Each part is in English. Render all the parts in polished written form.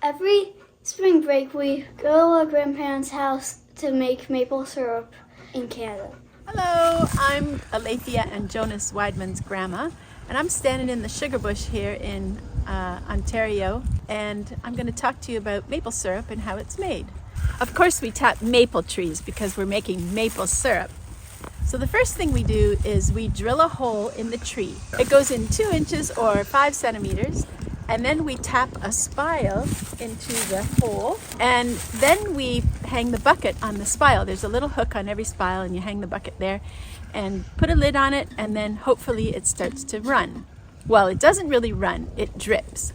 Every spring break, we go to our grandparents' house to make maple syrup in Canada. Hello, I'm Alethea and Jonas Weidman's grandma, and I'm standing in the sugar bush here in Ontario, and I'm going to talk to you about maple syrup and how it's made. Of course, we tap maple trees because we're making maple syrup. So the first thing we do is we drill a hole in the tree. It goes in 2 inches or 5 centimeters, and then we tap a spile into the hole, and then we hang the bucket on the spile. There's a little hook on every spile, and you hang the bucket there and put a lid on it, and then hopefully it starts to run. Well, it doesn't really run, it drips.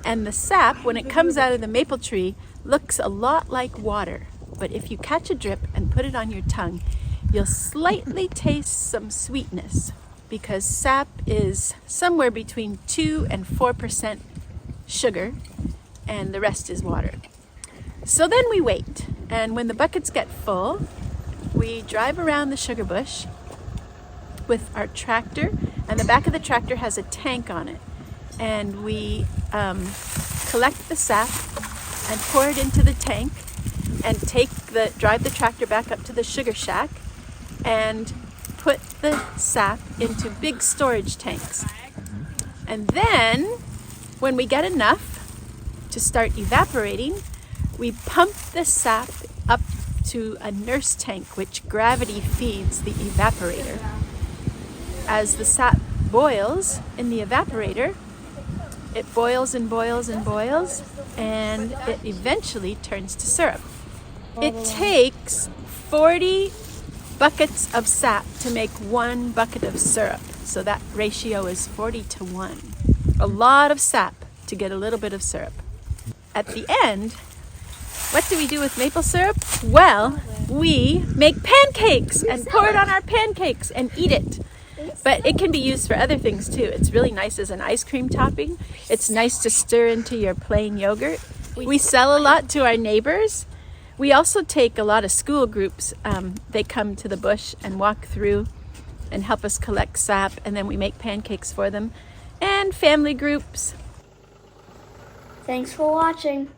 And the sap, when it comes out of the maple tree, looks a lot like water. But if you catch a drip and put it on your tongue, you'll slightly taste some sweetness, because sap is somewhere between 2 and 4% sugar, and the rest is water. So then we wait, and when the buckets get full, we drive around the sugar bush with our tractor, and the back of the tractor has a tank on it, and we collect the sap and pour it into the tank, and drive the tractor back up to the sugar shack and put the sap into big storage tanks. And then when we get enough to start evaporating, we pump the sap up to a nurse tank, which gravity feeds the evaporator. As the sap boils in the evaporator, it boils and boils and boils, and it eventually turns to syrup. It takes 40 buckets of sap to make 1 bucket of syrup. So that ratio is 40 to 1. A lot of sap to get a little bit of syrup. At the end, what do we do with maple syrup? Well, we make pancakes and pour it on our pancakes and eat it. But it can be used for other things too. It's really nice as an ice cream topping. It's nice to stir into your plain yogurt. We sell a lot to our neighbors. We also take a lot of school groups. They come to the bush and walk through and help us collect sap, and then we make pancakes for them. And family groups. Thanks for watching.